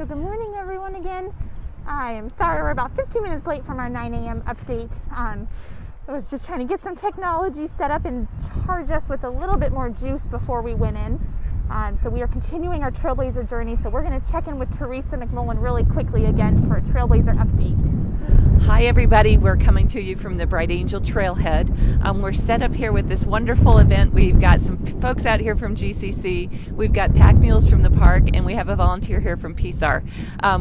So good morning everyone again. I am sorry we're about 15 minutes late from our 9 a.m. update. I was just trying to get some technology set up and charge us with a little bit more juice before we went in. So we are continuing our Trailblazer journey. So we're going to check in with Theresa McMullan really quickly again for a Trailblazer update. Hi everybody, we're coming to you from the Bright Angel Trailhead. We're set up here with this wonderful event. We've got some folks out here from GCC, we've got pack mules from the park, and we have a volunteer here from PSAR.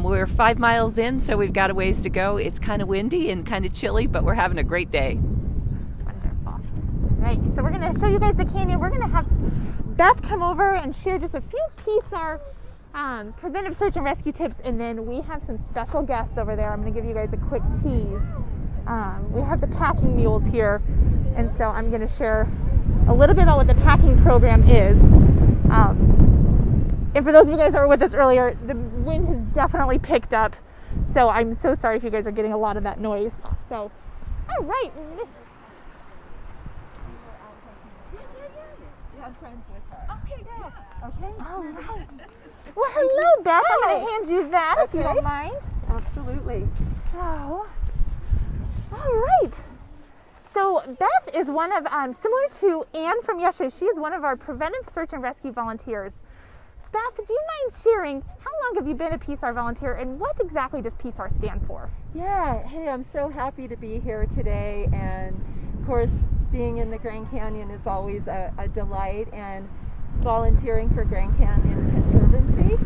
We're 5 miles in, so we've got a ways to go. It's kind of windy and kind of chilly, but we're having a great day. Wonderful. All right, so we're going to show you guys the canyon. We're going to have Beth come over and share just a few PSAR preventive search and rescue tips, and then we have some special guests over there. I'm going to give you guys a quick tease. We have the packing mules here, and so I'm going to share a little bit about what the packing program is. And for those of you guys that were with us earlier, the wind has definitely picked up, so I'm so sorry if you guys are getting a lot of that noise. So, all right. You have friends with her. Okay, yeah. Okay. All right. Well, hello, Beth. I'm going to hand you that if you don't mind. Absolutely. So, all right. So Beth is one of, similar to Anne from yesterday, she is one of our preventive search and rescue volunteers. Beth, do you mind sharing, how long have you been a PSAR volunteer, and what exactly does PSAR stand for? Yeah, hey, I'm so happy to be here today, and of course, being in the Grand Canyon is always a delight, and volunteering for Grand Canyon Conservancy.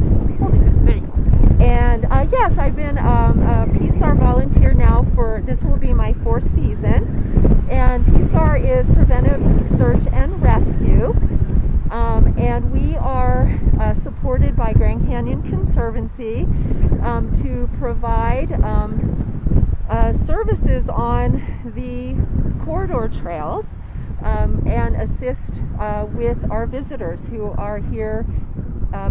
And yes, I've been a PSAR volunteer now for, this will be my 4th season. And PSAR is Preventive Search and Rescue. And we are supported by Grand Canyon Conservancy to provide services on the corridor trails and assist with our visitors who are here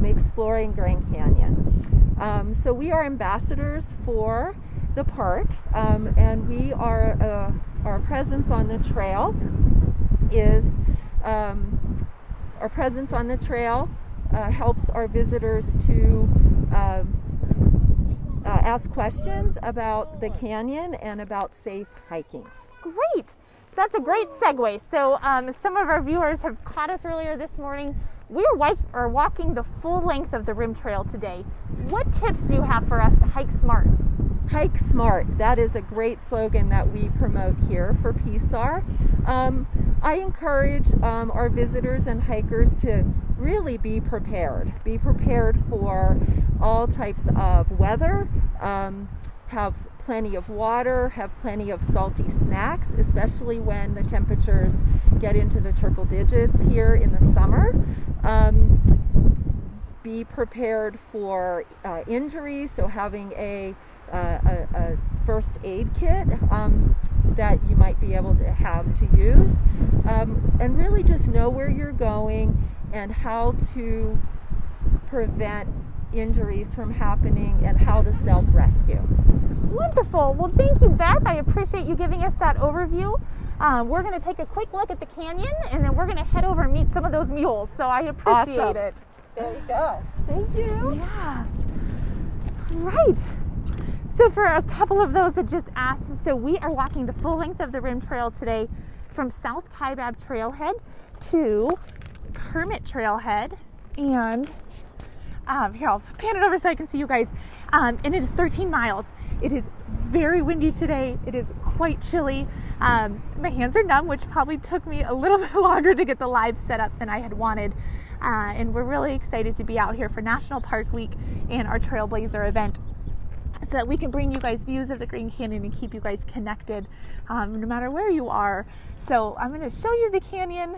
exploring Grand Canyon. So we are ambassadors for the park, and we are our presence on the trail is helps our visitors to ask questions about the canyon and about safe hiking. Great. So that's a great segue. So some of our viewers have caught us earlier this morning. We are walking the full length of the rim trail today. What tips do you have for us to hike smart? Hike smart. That is a great slogan that we promote here for PSAR. I encourage our visitors and hikers to really be prepared. Be prepared for all types of weather. Have plenty of water, have plenty of salty snacks, especially when the temperatures get into the triple digits here in the summer. Be prepared for injuries, so having a first aid kit that you might be able to have to use, and really just know where you're going and how to prevent injuries from happening and how to self-rescue. Wonderful. Well, thank you, Beth. I appreciate you giving us that overview. We're going to take a quick look at the canyon, and then we're going to head over and meet some of those mules. So I appreciate it. There you go. Thank you. Yeah. Right. So for a couple of those that just asked, so we are walking the full length of the rim trail today from South Kaibab Trailhead to Hermit Trailhead, and here, I'll pan it over so I can see you guys. And it is 13 miles. It is very windy today. It is quite chilly. My hands are numb, which probably took me a little bit longer to get the live set up than I had wanted. And we're really excited to be out here for National Park Week and our Trailblazer event, so that we can bring you guys views of the Grand Canyon and keep you guys connected no matter where you are. So I'm going to show you the canyon.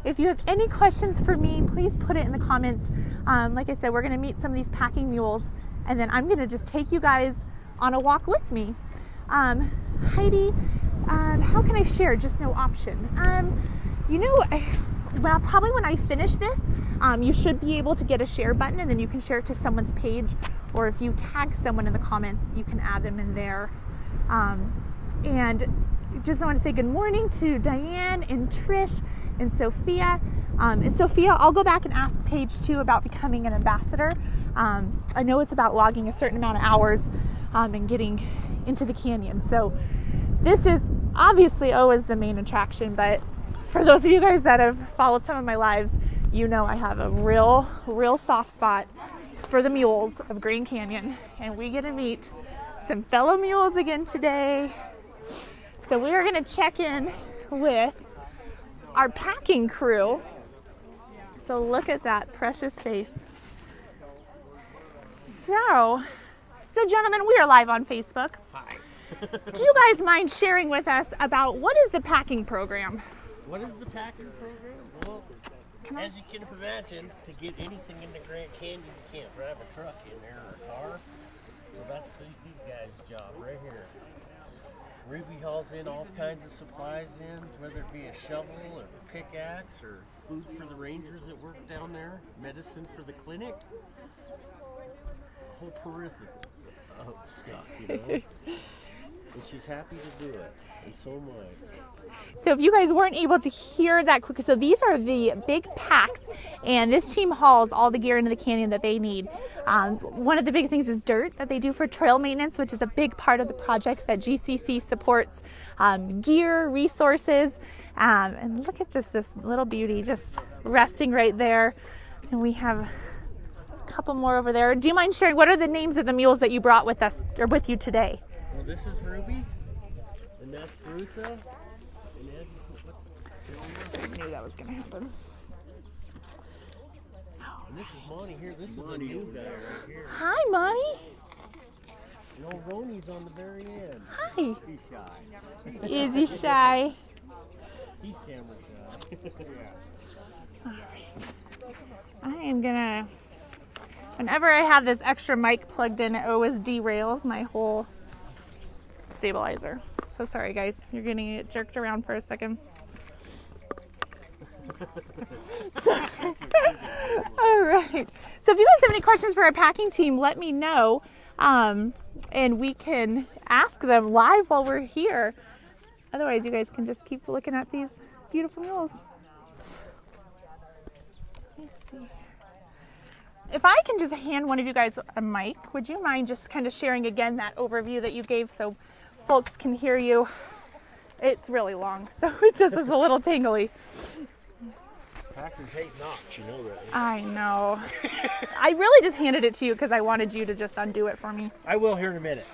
If you have any questions for me, please put it in the comments. Like I said, we're going to meet some of these packing mules, and then I'm going to just take you guys on a walk with me. Heidi, how can I share? Just no option. Well, probably when I finish this, you should be able to get a share button, and then you can share it to someone's page, or if you tag someone in the comments, you can add them in there. And just want to say good morning to Diane and Trish and Sophia. And Sophia, I'll go back and ask Paige too about becoming an ambassador. I know it's about logging a certain amount of hours and getting into the canyon. So this is obviously always the main attraction, but for those of you guys that have followed some of my lives, you know I have a real soft spot for the mules of Grand Canyon, and we get to meet some fellow mules again today. So we are going to check in with our packing crew. So look at that precious face. So gentlemen, we are live on Facebook. Hi. Do you guys mind sharing with us about what is the packing program? What is the packing program? Well, as you can imagine, to get anything in the Grand Canyon, you can't drive a truck in there or a car. So that's these guys' job right here. Ruby hauls in all kinds of supplies in, whether it be a shovel or a pickaxe or food for the rangers that work down there, medicine for the clinic, a whole peripheral of stuff, you know. And she's happy to do it, and so am I. So if you guys weren't able to hear that quick, so these are the big packs, and this team hauls all the gear into the canyon that they need. One of the big things is dirt that they do for trail maintenance, which is a big part of the projects that GCC supports. Gear, resources, and look at just this little beauty just resting right there. And we have a couple more over there. Do you mind sharing what are the names of the mules that you brought with us or with you today? Well, this is Ruby, and that's Theresa. I knew that was going to happen. And this is Monty here. This is a new guy right here. Hi, Monty. And old Ronnie's on the very end. Hi. He's shy. Is he shy? He's camera shy. All right. I am going to, whenever I have this extra mic plugged in, it always derails my whole stabilizer. So sorry, guys. You're going to get jerked around for a second. All right. So if you guys have any questions for our packing team, let me know, and we can ask them live while we're here. Otherwise, you guys can just keep looking at these beautiful mules. Let me see. If I can just hand one of you guys a mic, would you mind just kind of sharing again that overview that you gave so folks can hear you? It's really long, so it just is a little tingly. Packers hate knocks, you know that. I know. I really just handed it to you because I wanted you to just undo it for me. I will here in a minute.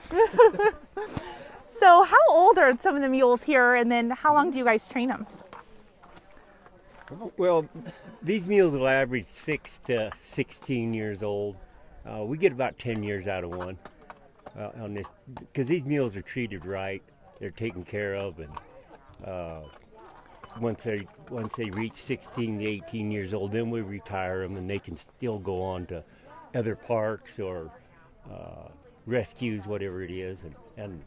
So how old are some of the mules here, and then how long do you guys train them? Well, these mules will average 6 to 16 years old. We get about 10 years out of one on this, because these mules are treated right. They're taken care of, and once they reach 16 to 18 years old, then we retire them, and they can still go on to other parks or rescues, whatever it is, and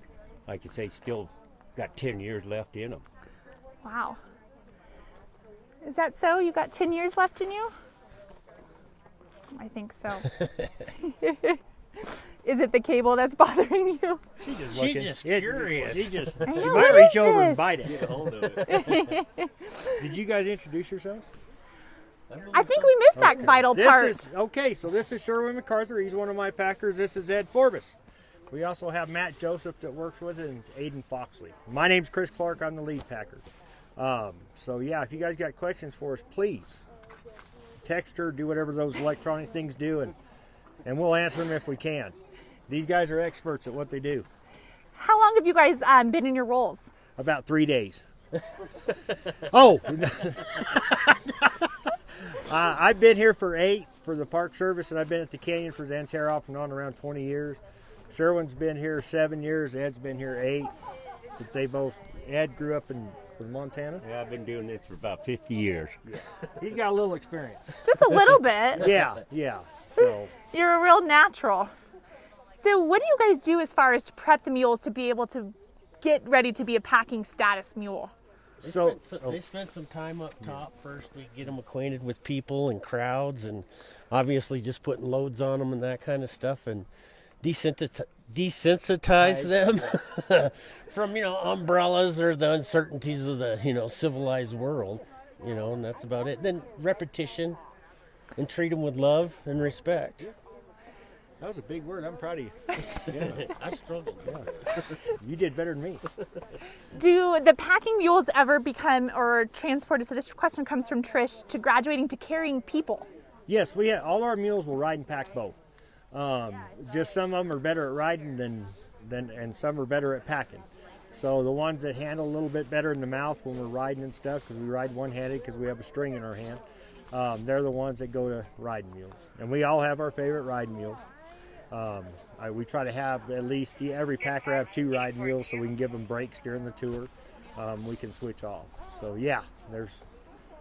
like I say, still got 10 years left in them. Wow. Is that so? You got 10 years left in you? I think so. Is it the cable that's bothering you? She's just curious. I know, She what might reach is over this? and bite it. Get a hold of it. Did you guys introduce yourselves? I think we missed that vital part. So this is Sherwin MacArthur. He's one of my packers. This is Ed Forbes. We also have Matt Joseph that works with it, and Aiden Foxley. My name's Chris Clark. I'm the lead packer. So yeah, if you guys got questions for us, please text her, do whatever those electronic things do, and we'll answer them if we can. These guys are experts at what they do. How long have you guys been in your roles? About 3 days. Oh, I've been here for 8 for the Park Service, and I've been at the Canyon for Xanterra off and on around 20 years. Sherwin's been here 7 years. Ed's been here 8. But Ed grew up in Montana. Yeah, I've been doing this for about 50 years. Yeah. He's got a little experience. Just a little bit. Yeah. So You're a real natural. So what do you guys do as far as to prep the mules to be able to get ready to be a packing status mule? They spent some time up top first. We get them acquainted with people and crowds, and obviously just putting loads on them and that kind of stuff, and desensitize them from umbrellas or the uncertainties of the civilized world, and that's about it. Then repetition, and treat them with love and respect. That was a big word. I'm proud of you. Yeah, I struggled. Yeah. You did better than me. Do the packing mules ever become or transported? So this question comes from Trish, to graduating to carrying people. Yes, all our mules will ride and pack both. Just some of them are better at riding and some are better at packing. So the ones that handle a little bit better in the mouth when we're riding and stuff, because we ride one-handed because we have a string in our hand, they're the ones that go to riding mules. And we all have our favorite riding mules. We try to have at least every packer have 2 riding mules so we can give them breaks during the tour. We can switch off. So yeah,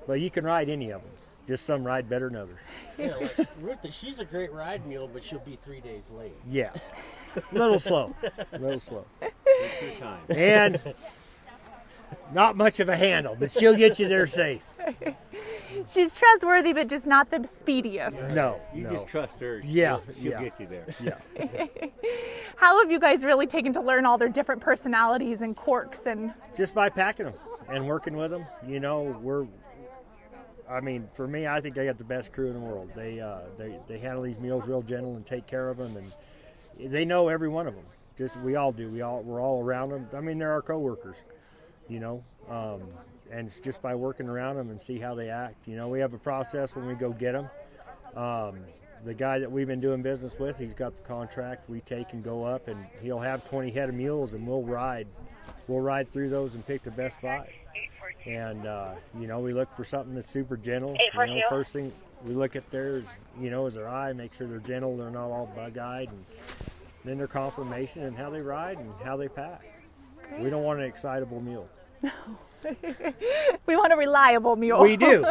but you can ride any of them. Just some ride better than others. Yeah, like Ruth, she's a great ride mule, but she'll be 3 days late. Yeah, a little slow. Take your time. And not much of a handle, but she'll get you there safe. She's trustworthy, but just not the speediest. No, You just trust her. Yeah, She'll yeah. get you there. Yeah. How have you guys really taken to learn all their different personalities and quirks? And Just by packing them and working with them, for me, I think they got the best crew in the world. They handle these mules real gentle and take care of them, and they know every one of them. Just we all do. We're all around them. I mean, they're our coworkers, and it's just by working around them and see how they act. We have a process when we go get them. The guy that we've been doing business with, he's got the contract. We take and go up, and he'll have 20 head of mules, and we'll ride through those and pick the best 5. And we look for something that's super gentle. First thing we look at there is their eye, make sure they're gentle, they're not all bug-eyed, and then their conformation and how they ride and how they pack. We don't want an excitable mule. we want a reliable mule. We do.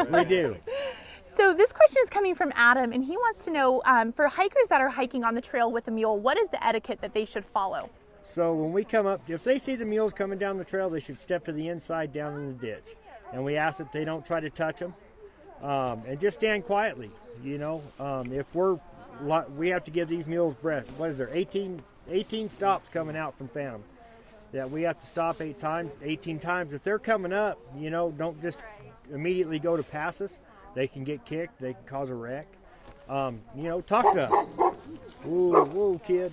So this question is coming from Adam, and he wants to know, for hikers that are hiking on the trail with a mule, what is the etiquette that they should follow? So when we come up, if they see the mules coming down the trail, they should step to the inside down in the ditch. And we ask that they don't try to touch them, and just stand quietly. If we have to give these mules breath. What is there, 18 stops coming out from Phantom that we have to stop 18 times. If they're coming up, don't just immediately go to pass us. They can get kicked. They can cause a wreck. Talk to us. Whoa, kid.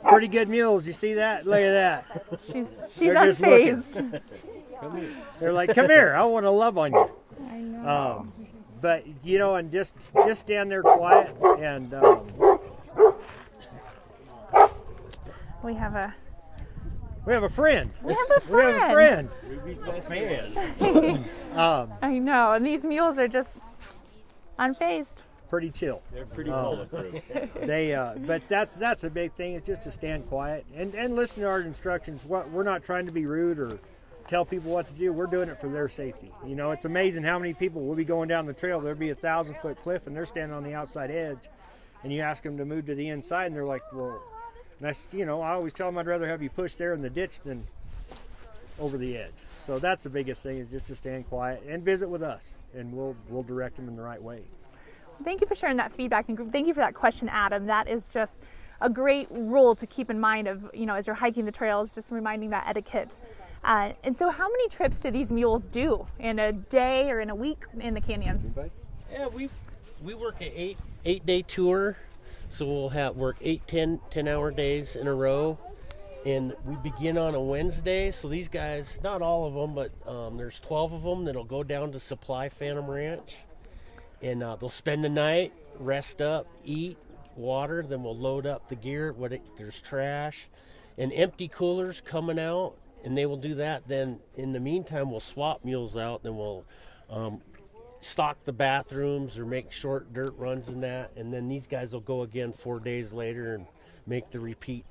Pretty good mules. You see that? Look at that. She's They're just unfazed. Come here. They're like, come here. I want to love on you. I know. But and just stand there quiet and. We have a friend. We have a friend. Fan. I know, and these mules are just unfazed. Pretty chill. They're pretty bulletproof. But that's a big thing. It's just to stand quiet and listen to our instructions. We're not trying to be rude or tell people what to do. We're doing it for their safety. It's amazing how many people will be going down the trail. There'll be a 1,000-foot cliff, and they're standing on the outside edge, and you ask them to move to the inside, and they're like, well. And I always tell them I'd rather have you push there in the ditch than over the edge. So that's the biggest thing, is just to stand quiet and visit with us, and we'll direct them in the right way. Thank you for sharing that feedback, and thank you for that question, Adam. That is just a great rule to keep in mind of, as you're hiking the trails, just reminding that etiquette. And so how many trips do these mules do in a day or in a week in the canyon? Yeah, we work an 8-day tour. So we'll work 10-hour days in a row, and we begin on a Wednesday. So these guys, not all of them, but there's 12 of them that'll go down to Supply Phantom Ranch, and they'll spend the night, rest up, eat, water. Then we'll load up the gear. There's trash and empty coolers coming out, and they will do that. Then in the meantime, we'll swap mules out. Then we'll stock the bathrooms or make short dirt runs in that, and then these guys will go again 4 days later and make the repeat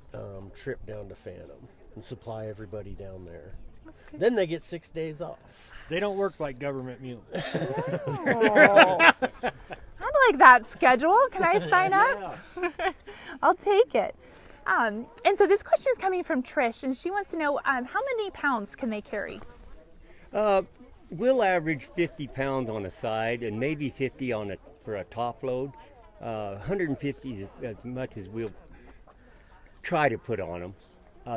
trip down to Phantom and supply everybody down there. Okay. Then they get 6 days off. They don't work like government mules. Oh. I'd like that schedule. Can I sign up? I'll take it. And so this question is coming from Trish, and she wants to know how many pounds can they carry? We'll average 50 pounds on a side and maybe 50 for a top load. 150 is as much as we'll try to put on them.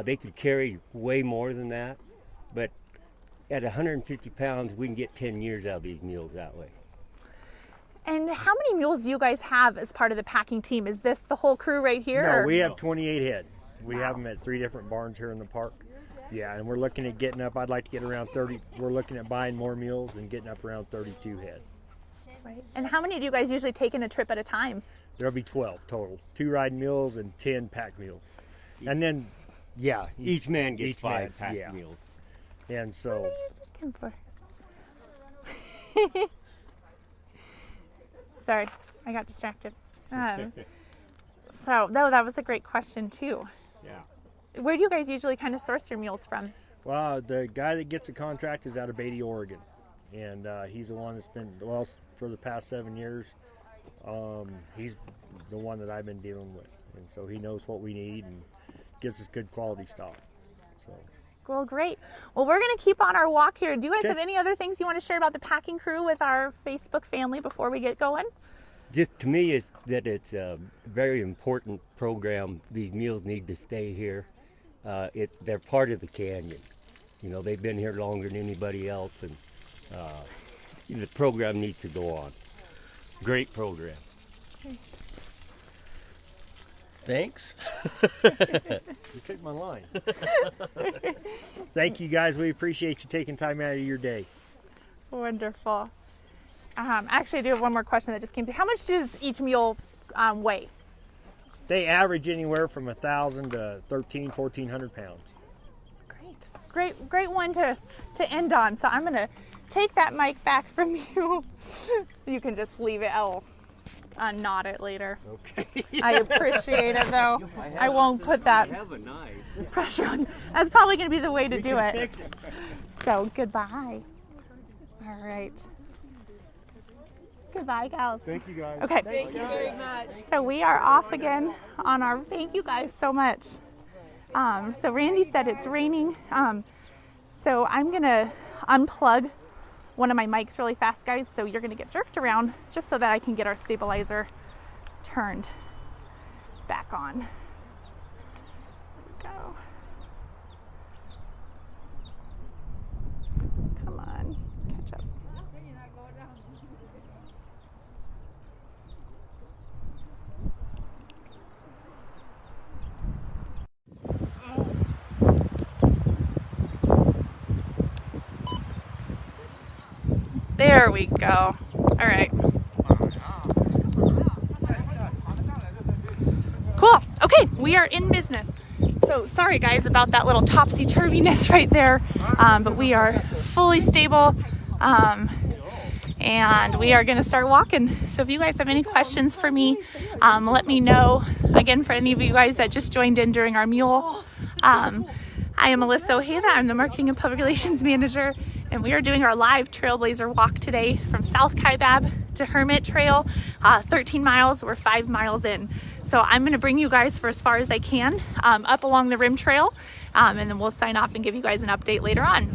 They could carry way more than that, but at 150 pounds, we can get 10 years out of these mules that way. And how many mules do you guys have as part of the packing team? Is this the whole crew right here? No, or? we have 28 head. We have them at 3 different barns here in the park. Yeah, and we're looking at getting up. I'd like to get around 30. We're looking at buying more mules and getting up around 32 head. Right. And how many do you guys usually take in a trip at a time? There'll be 12 total. 2 riding mules and 10 pack mules. And then, yeah. Each man gets 5 pack yeah. mules. And so. What are you looking for? Sorry, I got distracted. So, no, that was a great question too. Yeah. Where do you guys usually kind of source your mules from? Well, the guy that gets the contract is out of Beatty, Oregon. And he's the one that's been, well, for the past 7 years, he's the one that I've been dealing with. And so he knows what we need and gives us good quality stock. So. Well, great. Well, we're going to keep on our walk here. Do you guys Okay. have any other things you want to share about the packing crew with our Facebook family before we get going? Just to me, is that it's a very important program. These mules need to stay here. They're part of the canyon. You know, they've been here longer than anybody else, and the program needs to go on. Great program. Thanks. You took my line. Thank you, guys. We appreciate you taking time out of your day. Wonderful. Actually, I do have one more question that just came through. How much does each mule weigh? They average anywhere from 1,000 to 1,400 pounds. Great one to end on. So I'm going to take that mic back from you. You can just leave it. I'll unknot it later. Okay. I appreciate it, though. I won't put that have a knife. pressure on you. That's probably going to be the way to do it. So goodbye. All right. Goodbye, gals. Thank you, guys. Okay. Thank you very much. So we are off again on our, thank you guys so much. So Randy said it's raining. So I'm gonna unplug one of my mics really fast, guys. So you're gonna get jerked around just so that I can get our stabilizer turned back on. There we go. Come on, catch up. There we go. All right. Cool. Okay, we are in business. So sorry guys about that little topsy-turviness right there, but we are fully stable, and we are going to start walking. So if you guys have any questions for me, let me know. Again, for any of you guys that just joined in during our mule, I am Alysa Ojeda. I'm the Marketing and Public Relations Manager, and we are doing our live Trailblazer walk today from South Kaibab to Hermit Trail, 13 miles. We're 5 miles in. So I'm going to bring you guys for as far as I can up along the rim trail, and then we'll sign off and give you guys an update later on.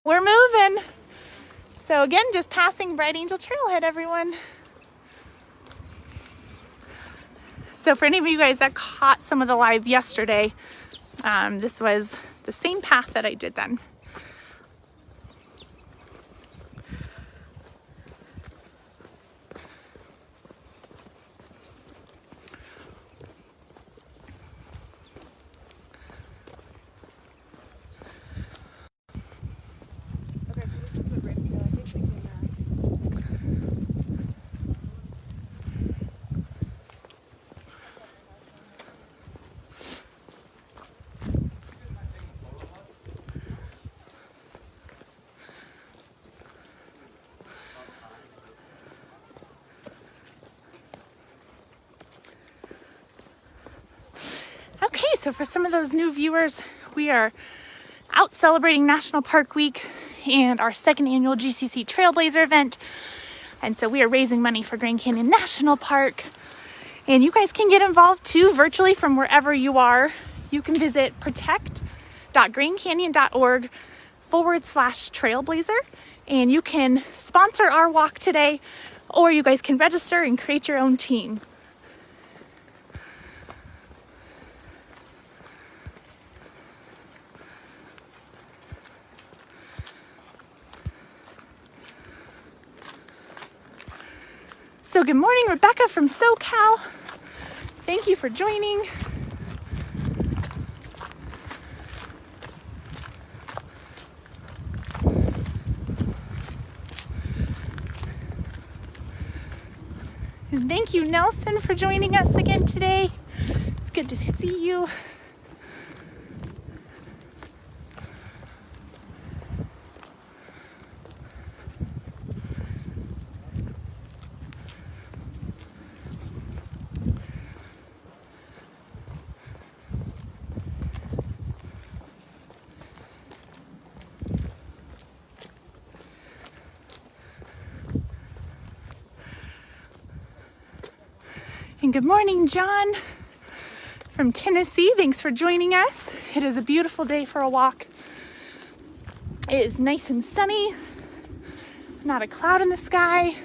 We're moving. So again, just passing Bright Angel Trailhead, everyone. So for any of you guys that caught some of the live yesterday, this was the same path that I did then. Okay, so for some of those new viewers, we are out celebrating National Park Week and our second annual GCC Trailblazer Event. And so we are raising money for Grand Canyon National Park. And you guys can get involved too virtually from wherever you are. You can visit protect.grandcanyon.org/trailblazer, and you can sponsor our walk today, or you guys can register and create your own team. So good morning, Rebecca from SoCal. Thank you for joining. And thank you, Nelson, for joining us again today. It's good to see you. And good morning, John from Tennessee. Thanks for joining us. It is a beautiful day for a walk. It is nice and sunny, not a cloud in the sky.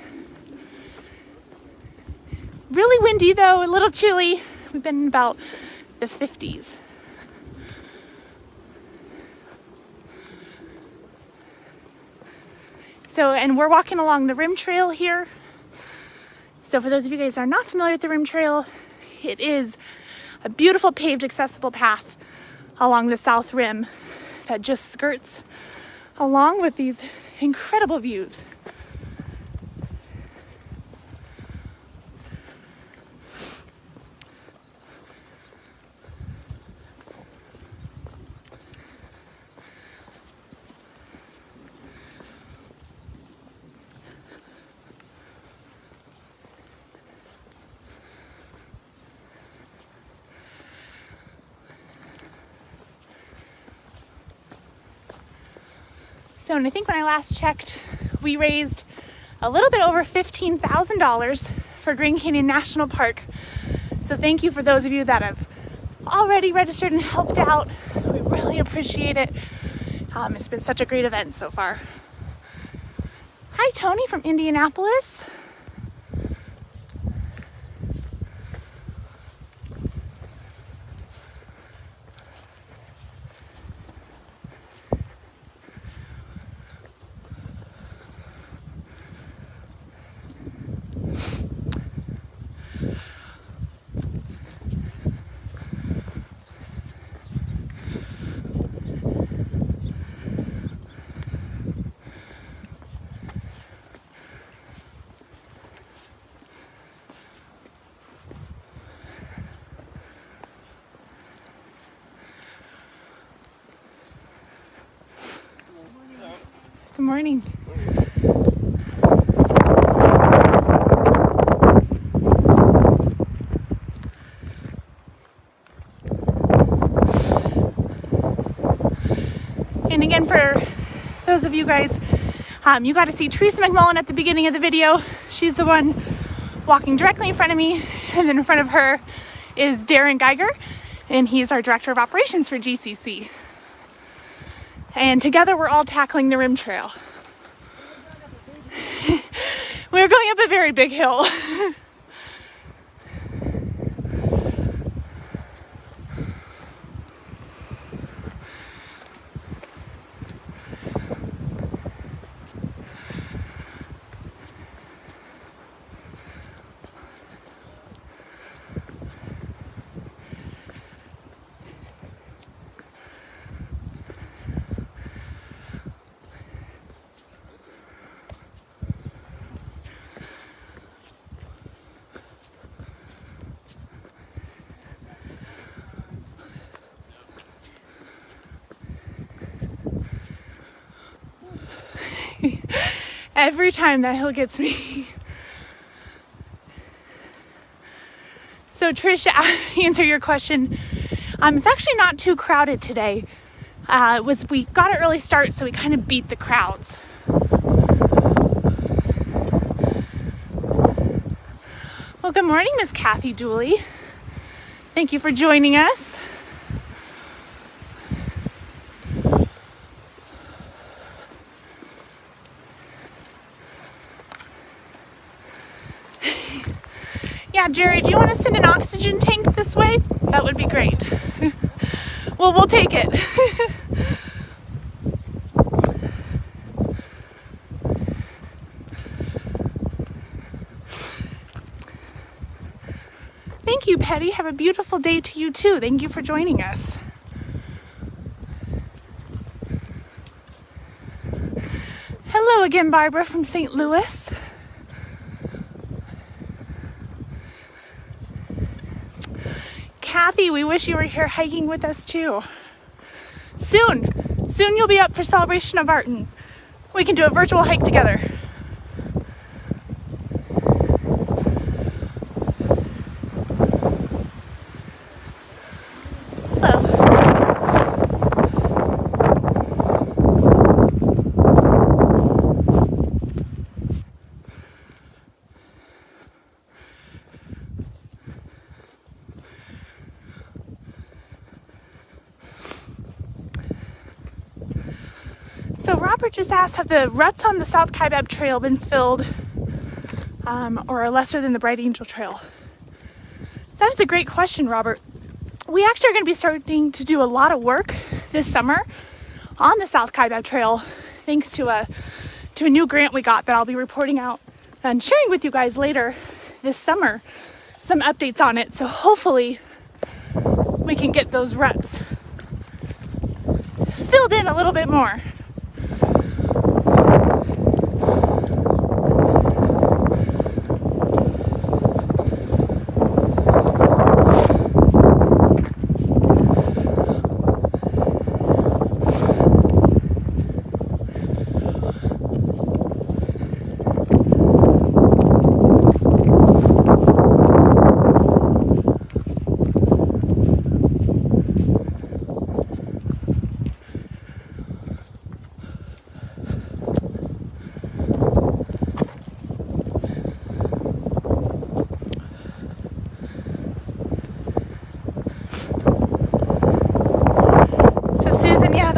Really windy though, a little chilly. We've been in about the 50s. So, and we're walking along the rim trail here. So for those of you guys who are not familiar with the rim trail, it is a beautiful paved accessible path along the south rim that just skirts along with these incredible views. So, and I think when I last checked, we raised a little bit over $15,000 for Green Canyon National Park. So thank you for those of you that have already registered and helped out. We really appreciate it. It's been such a great event so far. Hi, Tony from Indianapolis. Good morning. And again, for those of you guys, you got to see Theresa McMullan at the beginning of the video. She's the one walking directly in front of me, and then in front of her is Darin Geiger, and he's our Director of Operations for GCC. And together we're all tackling the rim trail. We're going up a very big hill. Every time that hill gets me. So Trish, answer your question. It's actually not too crowded today. We got an early start, so we kind of beat the crowds. Well, good morning, Miss Kathy Dooley. Thank you for joining us. Yeah, Jerry, do you want to send an oxygen tank this way? That would be great. Well, we'll take it. Hetty. Have a beautiful day to you too. Thank you for joining us. Hello again, Barbara from St. Louis. Kathy, we wish you were here hiking with us too. Soon you'll be up for Celebration of Art and we can do a virtual hike together. So Robert just asked, have the ruts on the South Kaibab Trail been filled or are lesser than the Bright Angel Trail? That is a great question, Robert. We actually are going to be starting to do a lot of work this summer on the South Kaibab Trail, thanks to a new grant we got that I'll be reporting out and sharing with you guys later this summer, some updates on it. So hopefully we can get those ruts filled in a little bit more.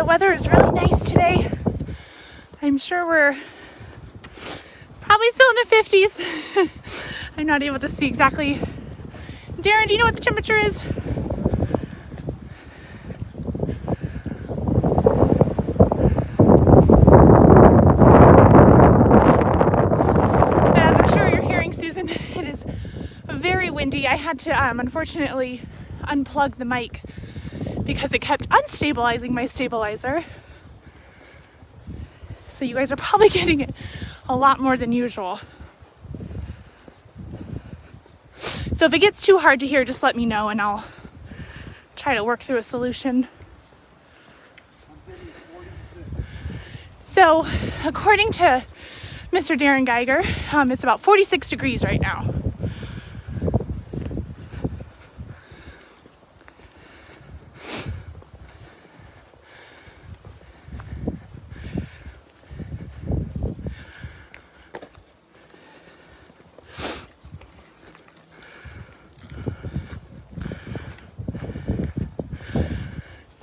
Weather is really nice today. I'm sure we're probably still in the 50s. I'm not able to see exactly. Darin, do you know what the temperature is? But as I'm sure you're hearing, Susan, it is very windy. I had to unfortunately unplug the mic because it kept unstabilizing my stabilizer. So you guys are probably getting it a lot more than usual. So if it gets too hard to hear, just let me know and I'll try to work through a solution. So according to Mr. Darin Geiger, it's about 46 degrees right now.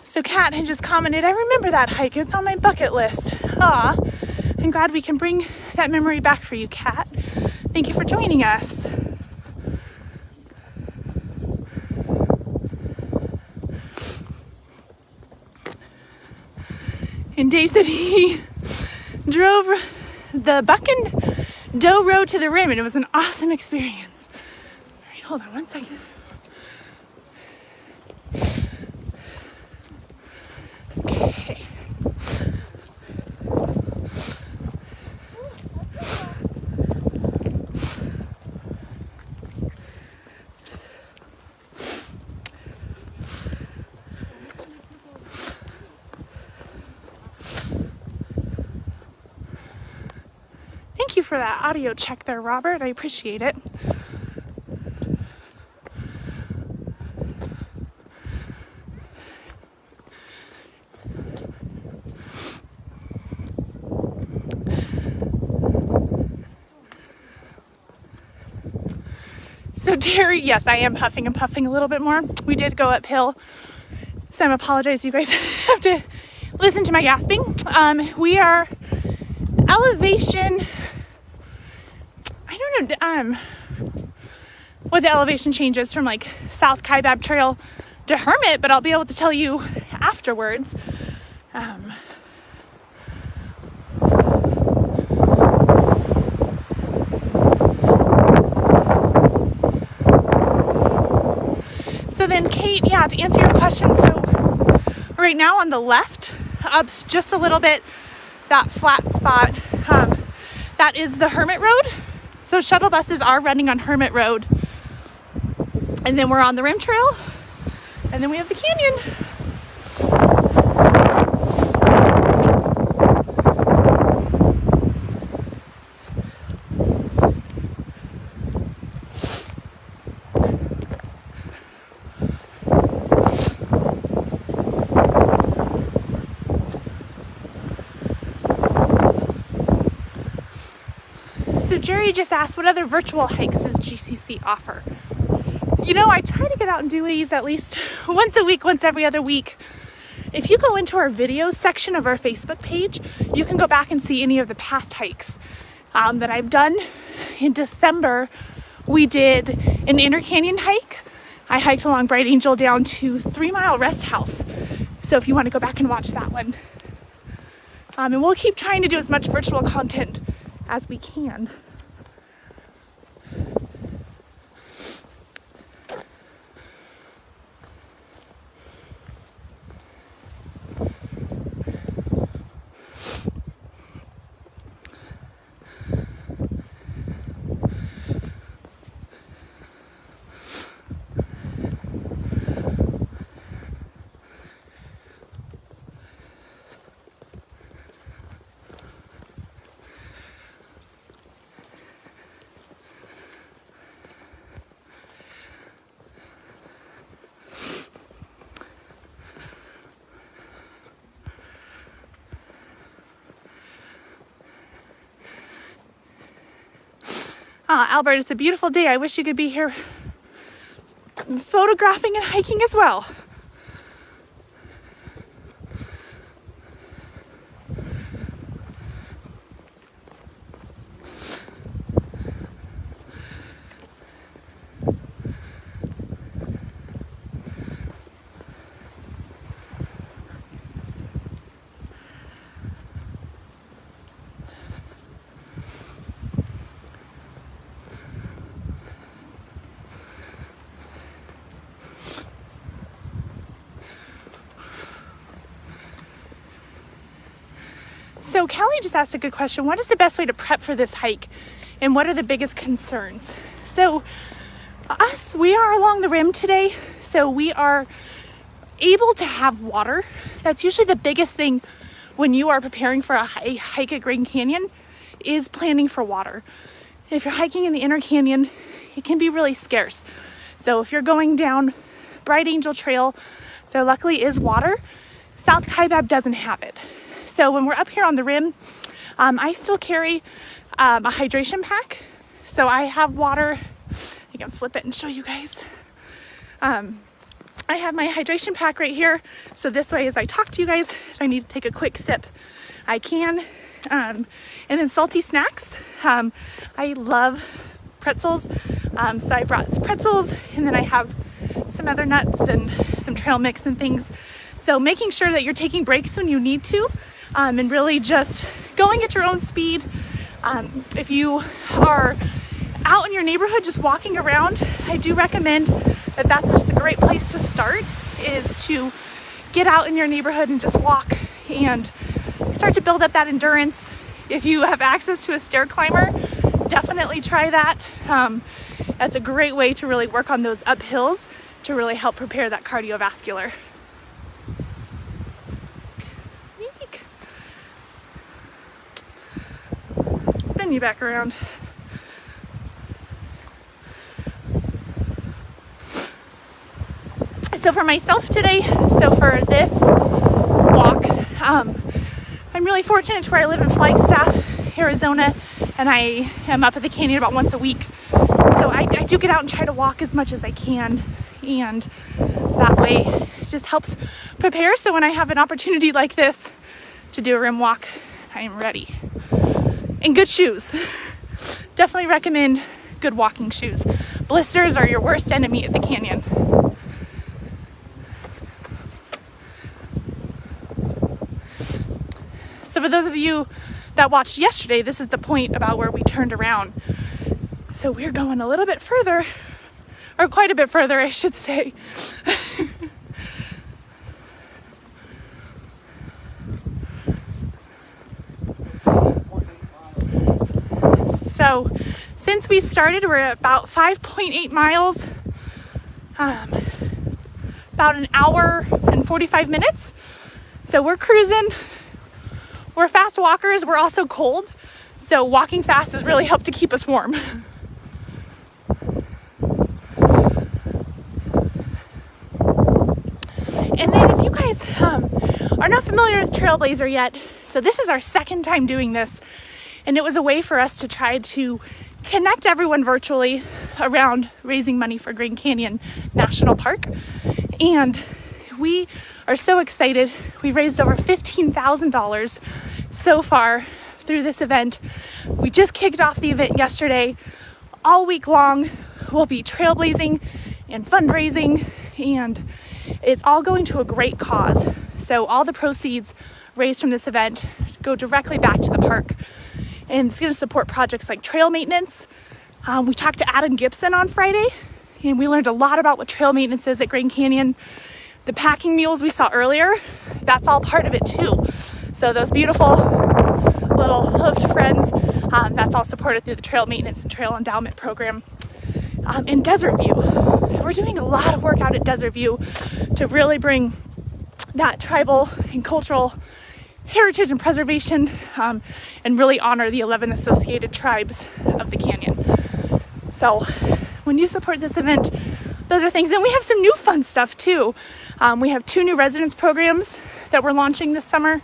So Kat had just commented, I remember that hike, it's on my bucket list. Aw, I'm glad we can bring that memory back for you, Kat. Thank you for joining us. And Dave said he drove the Bucking Doe Road to the rim and it was an awesome experience. All right, hold on one second. Okay. Thank you for that audio check there, Robert. I appreciate it. So Terry, yes, I am huffing and puffing a little bit more. We did go uphill, so I apologize. You guys have to listen to my gasping. We are elevation. I don't know what the elevation changes from like South Kaibab Trail to Hermit, but I'll be able to tell you afterwards. then Kate, yeah, to answer your question, so right now on the left, up just a little bit, that flat spot, that is the Hermit Road. So shuttle buses are running on Hermit Road. And then we're on the rim trail, and then we have the canyon. So Jerry just asked, what other virtual hikes does GCC offer? You know, I try to get out and do these at least once a week, once every other week. If you go into our videos section of our Facebook page, you can go back and see any of the past hikes that I've done. In December, we did an inner canyon hike. I hiked along Bright Angel down to 3 Mile Rest House. So if you want to go back and watch that one. And we'll keep trying to do as much virtual content as we can. Albert, it's a beautiful day. I wish you could be here photographing and hiking as well. So Callie just asked a good question. What is the best way to prep for this hike? And what are the biggest concerns? So we are along the rim today. So we are able to have water. That's usually the biggest thing when you are preparing for a hike at Grand Canyon, is planning for water. If you're hiking in the inner canyon, it can be really scarce. So if you're going down Bright Angel Trail, there luckily is water. South Kaibab doesn't have it. So when we're up here on the rim, I still carry a hydration pack. So I have water. I can flip it and show you guys. I have my hydration pack right here. So this way, as I talk to you guys, if I need to take a quick sip, I can. And then salty snacks. I love pretzels. So I brought some pretzels, and then I have some other nuts and some trail mix and things. So making sure that you're taking breaks when you need to. And really just going at your own speed. If you are out in your neighborhood just walking around, I do recommend that that's just a great place to start, is to get out in your neighborhood and just walk and start to build up that endurance. If you have access to a stair climber, definitely try that. That's a great way to really work on those uphills to really help prepare that cardiovascular. Spin you back around. So for myself today, so for this walk, I'm really fortunate to where I live in Flagstaff, Arizona, and I am up at the canyon about once a week. So I do get out and try to walk as much as I can, and that way it just helps prepare. So when I have an opportunity like this to do a rim walk, I am ready. And good shoes. Definitely recommend good walking shoes. Blisters are your worst enemy at the canyon. So for those of you that watched yesterday, this is the point about where we turned around. So we're going a little bit further or quite a bit further, I should say. So since we started, we're at about 5.8 miles, about an hour and 45 minutes. So we're cruising. We're fast walkers. We're also cold. So walking fast has really helped to keep us warm. And then if you guys are not familiar with Trailblazer yet, so this is our second time doing this. And it was a way for us to try to connect everyone virtually around raising money for Grand Canyon National Park. And we are so excited. We raised over $15,000 so far through this event. We just kicked off the event yesterday. All week long, we'll be trailblazing and fundraising, and it's all going to a great cause. So all the proceeds raised from this event go directly back to the park. And it's going to support projects like trail maintenance. We talked to Adam Gibson on Friday, and we learned a lot about what trail maintenance is at Grand Canyon. The packing mules we saw earlier, that's all part of it too. So those beautiful little hoofed friends, that's all supported through the trail maintenance and trail endowment program in Desert View. So we're doing a lot of work out at Desert View to really bring that tribal and cultural heritage and preservation, and really honor the 11 associated tribes of the canyon. So when you support this event, those are things. Then we have some new fun stuff too. We have 2 new residence programs that we're launching this summer,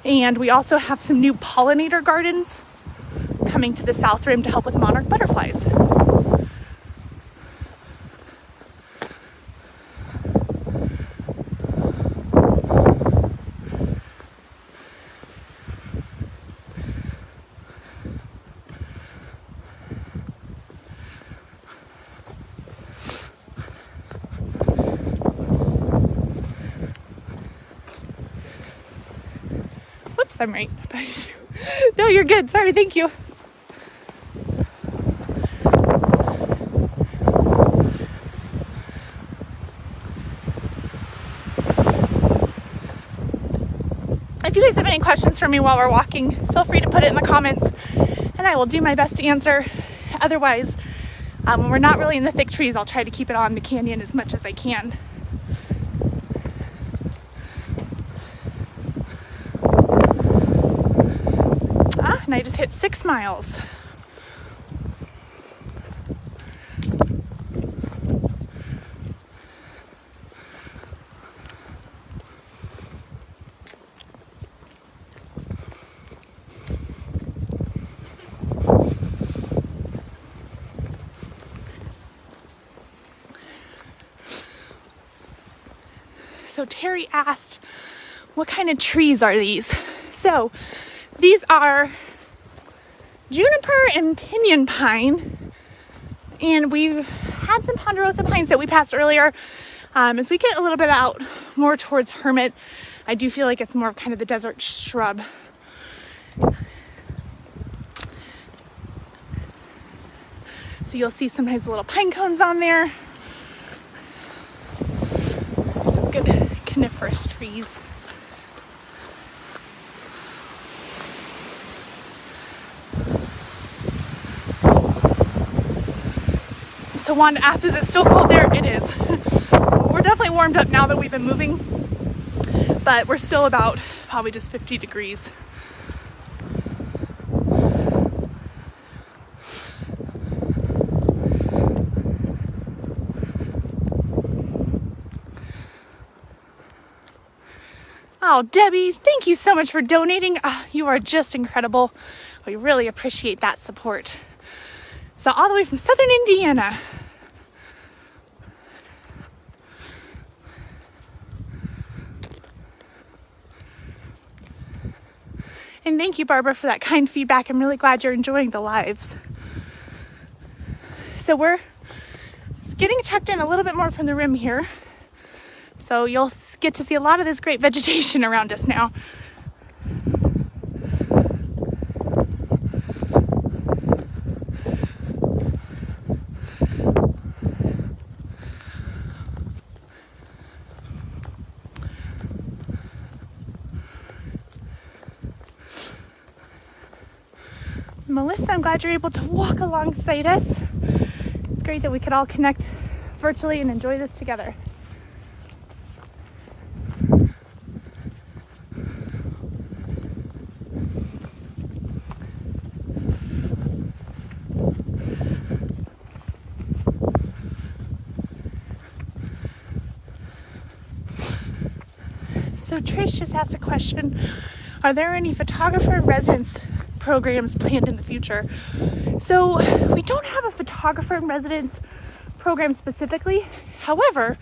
and we also have some new pollinator gardens coming to the South Rim to help with monarch butterflies. I'm right. No, you're good. Sorry, thank you. If you guys have any questions for me while we're walking, feel free to put it in the comments and I will do my best to answer. Otherwise, when we're not really in the thick trees, I'll try to keep it on the canyon as much as I can. And I just hit 6 miles. So Terry asked, what kind of trees are these? So these are juniper and pinyon pine, and we've had some ponderosa pines that we passed earlier. As we get a little bit out more towards Hermit, I do feel like it's more of kind of the desert shrub. So you'll see sometimes little pine cones on there. Some good coniferous trees. So Wanda asks, is it still cold there? It is. We're definitely warmed up now that we've been moving, but we're still about probably just 50 degrees. Oh, Debbie, thank you so much for donating. You are just incredible. We really appreciate that support. So all the way from Southern Indiana. And thank you, Barbara, for that kind feedback. I'm really glad you're enjoying the lives. So we're getting tucked in a little bit more from the rim here. So you'll get to see a lot of this great vegetation around us now. Melissa, I'm glad you're able to walk alongside us. It's great that we could all connect virtually and enjoy this together. So Trish just asked a question, are there any photographer in residence programs planned in the future? So we don't have a photographer in residence program specifically. However,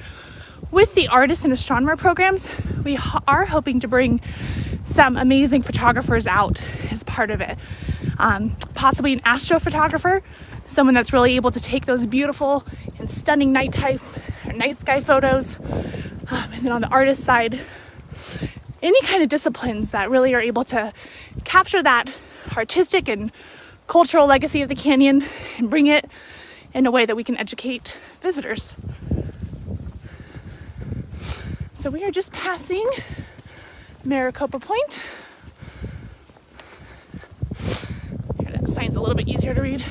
with the artist and astronomer programs, we are hoping to bring some amazing photographers out as part of it. Possibly an astrophotographer, someone that's really able to take those beautiful and stunning night sky photos. And then on the artist side, any kind of disciplines that really are able to capture that artistic and cultural legacy of the canyon and bring it in a way that we can educate visitors. So we are just passing Maricopa Point. Here, that sign's a little bit easier to read.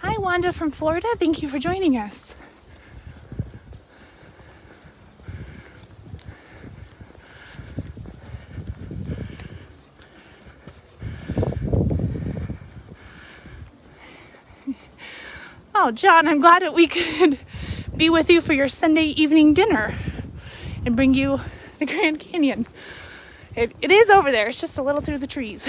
Hi, Wanda from Florida. Thank you for joining us. Oh, John, I'm glad that we could be with you for your Sunday evening dinner and bring you the Grand Canyon. It is over there. It's just a little through the trees.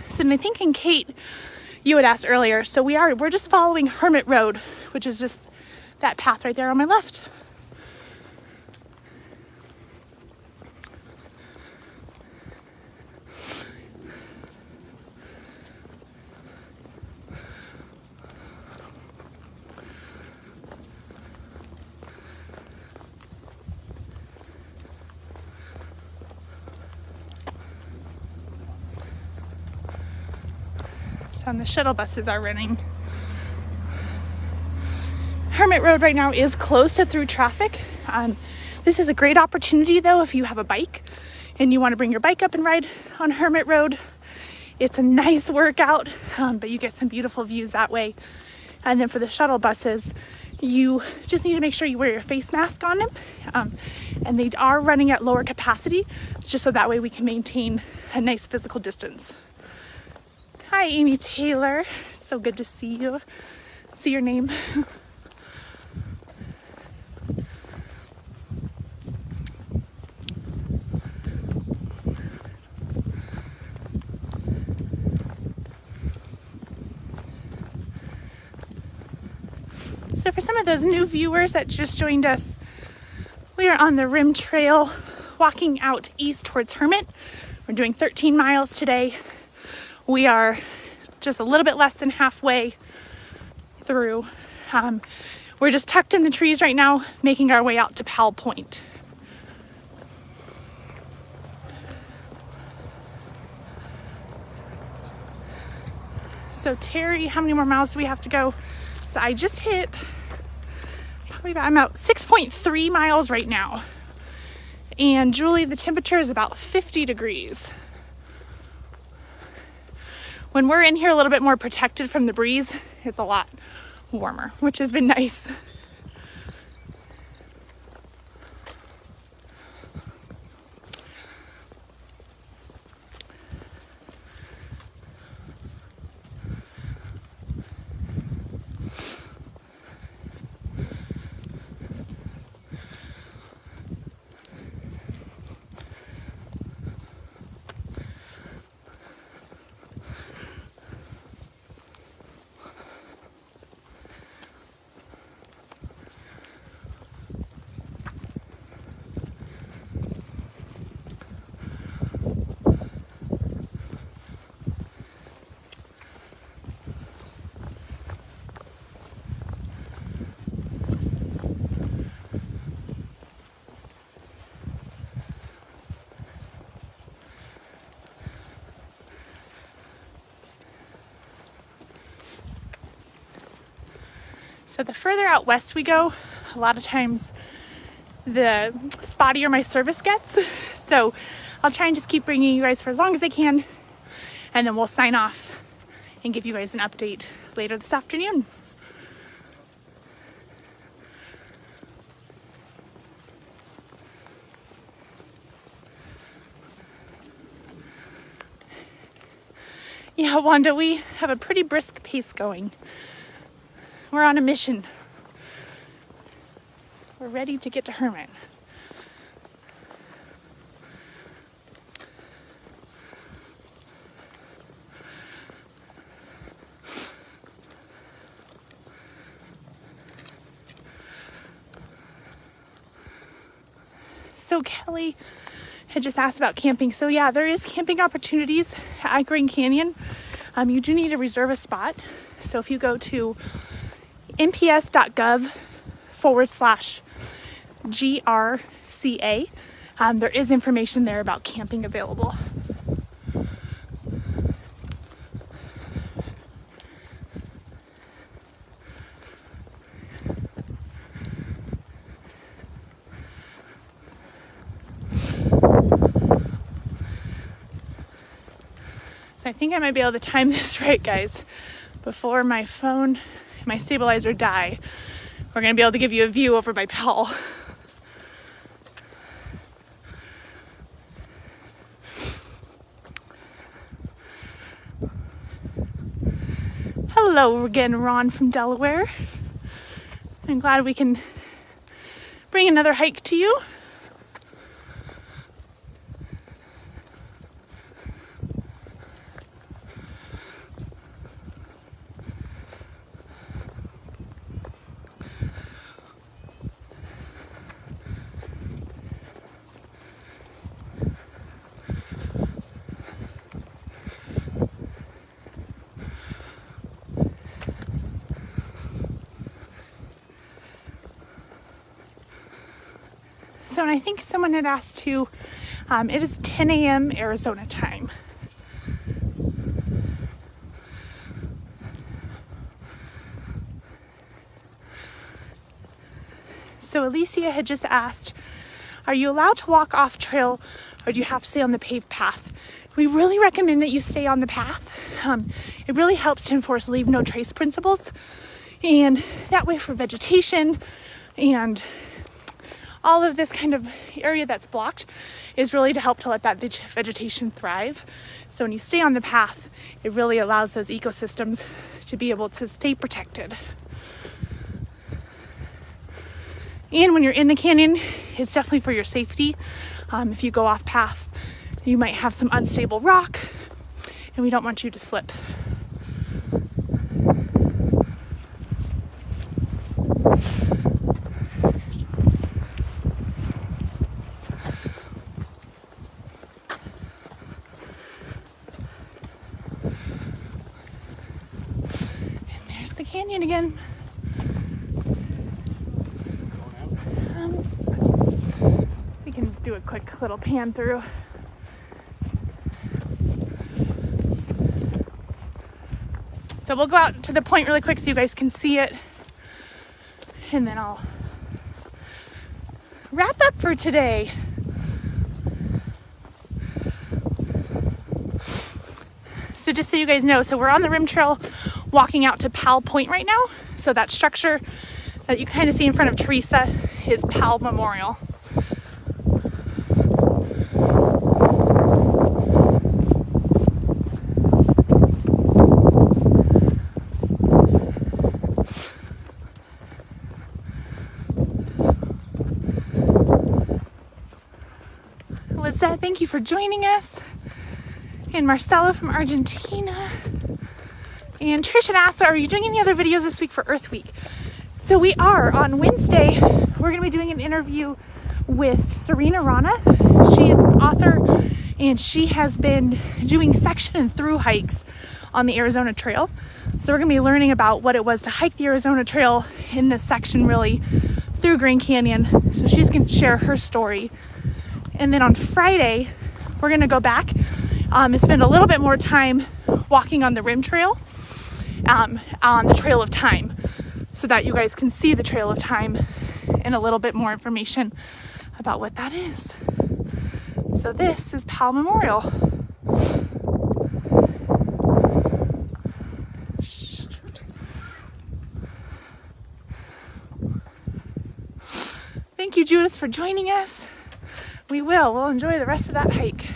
So I think, in Kate, you had asked earlier, so we're just following Hermit Road, which is just that path right there on my left. And the shuttle buses are running. Hermit Road right now is closed to through traffic. This is a great opportunity though if you have a bike and you want to bring your bike up and ride on Hermit Road. It's a nice workout, but you get some beautiful views that way. And then for the shuttle buses, you just need to make sure you wear your face mask on them. And they are running at lower capacity, just so that way we can maintain a nice physical distance. Hi, Amy Taylor. It's so good to see you. See your name. So for some of those new viewers that just joined us, we are on the Rim Trail walking out east towards Hermit. We're doing 13 miles today. We are just a little bit less than halfway through. We're just tucked in the trees right now, making our way out to Powell Point. So Terry, how many more miles do we have to go? So I just hit, I'm about 6.3 miles right now. And Julie, the temperature is about 50 degrees. When we're in here a little bit more protected from the breeze, it's a lot warmer, which has been nice. So the further out west we go, a lot of times the spottier my service gets. So I'll try and just keep bringing you guys for as long as I can, and then we'll sign off and give you guys an update later this afternoon. Yeah, Wanda, we have a pretty brisk pace going. We're on a mission. We're ready to get to Hermit. So Kelly had just asked about camping. So yeah, there is camping opportunities at Grand Canyon. You do need to reserve a spot. So if you go to nps.gov/GRCA, there is information there about camping available. I think I might be able to time this right, guys, before my phone, my stabilizer die. We're going to be able to give you a view over by Powell. Hello again, Ron from Delaware. I'm glad we can bring another hike to you. So, and I think someone had asked too, it is 10 a.m. Arizona time. So Alicia had just asked, are you allowed to walk off trail or do you have to stay on the paved path? We really recommend that you stay on the path. It really helps to enforce leave no trace principles. And that way for vegetation and all of this kind of area that's blocked is really to help to let that vegetation thrive. So when you stay on the path, it really allows those ecosystems to be able to stay protected. And when you're in the canyon, it's definitely for your safety. If you go off path, you might have some unstable rock, and we don't want you to slip. The canyon again. We can do a quick little pan through. So we'll go out to the point really quick so you guys can see it, and then I'll wrap up for today. So just so you guys know, so we're on the rim trail walking out to Powell Point right now. So that structure that you kind of see in front of Theresa is Powell Memorial. Alyssa, thank you for joining us. And Marcella from Argentina. And Trish and Asa, are you doing any other videos this week for Earth Week? So we are. On Wednesday, we're going to be doing an interview with Serena Rana. She is an author, and she has been doing section and through hikes on the Arizona Trail. So we're going to be learning about what it was to hike the Arizona Trail in this section, really, through Grand Canyon. So she's going to share her story. And then on Friday, we're going to go back and spend a little bit more time walking on the rim trail, on the Trail of Time. so that you guys can see the Trail of Time and a little bit more information about what that is. So this is Powell Memorial. Thank you, Judith, for joining us. We'll enjoy the rest of that hike.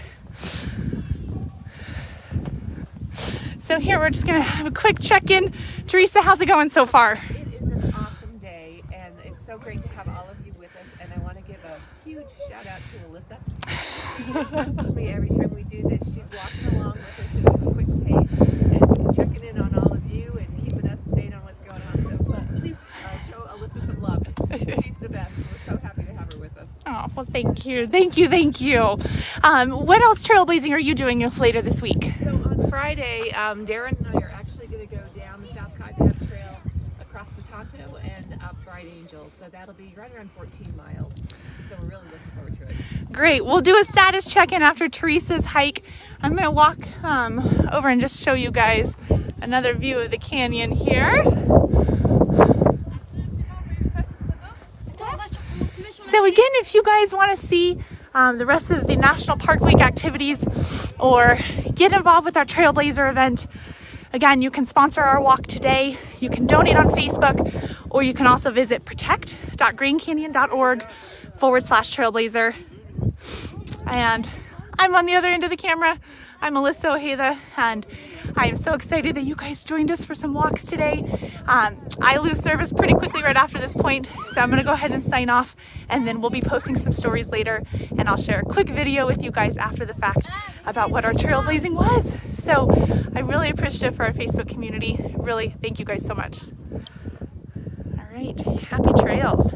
So here we're just gonna have a quick check-in. Theresa, how's it going so far? It is an awesome day, and it's so great to have all of you with us. And I want to give a huge shout out to Alysa. She blesses me every time we do this. She's walking along with us at this quick pace and checking in on all of you and keeping us staying on what's going on. So please show Alysa some love. She's the best. We're so happy to have her with us. Oh, well, thank you. What else trailblazing are you doing later this week? So on Friday, Darin and I are actually going to go down the South Kaibab Trail across the Tonto and up Bright Angel. So that'll be right around 14 miles. So we're really looking forward to it. Great. We'll do a status check-in after Theresa's hike. I'm going to walk over and just show you guys another view of the canyon here. So again, if you guys want to see the rest of the National Park Week activities or get involved with our Trailblazer event, again, you can sponsor our walk today. You can donate on Facebook, or you can also visit protect.grandcanyon.org/trailblazer. And I'm on the other end of the camera. I'm Alysa Ojeda, and I am so excited that you guys joined us for some walks today. I lose service pretty quickly right after this point, so I'm going to go ahead and sign off, and then we'll be posting some stories later, and I'll share a quick video with you guys after the fact about what our trailblazing was. So I'm really appreciative for our Facebook community. Really, thank you guys so much. All right, happy trails.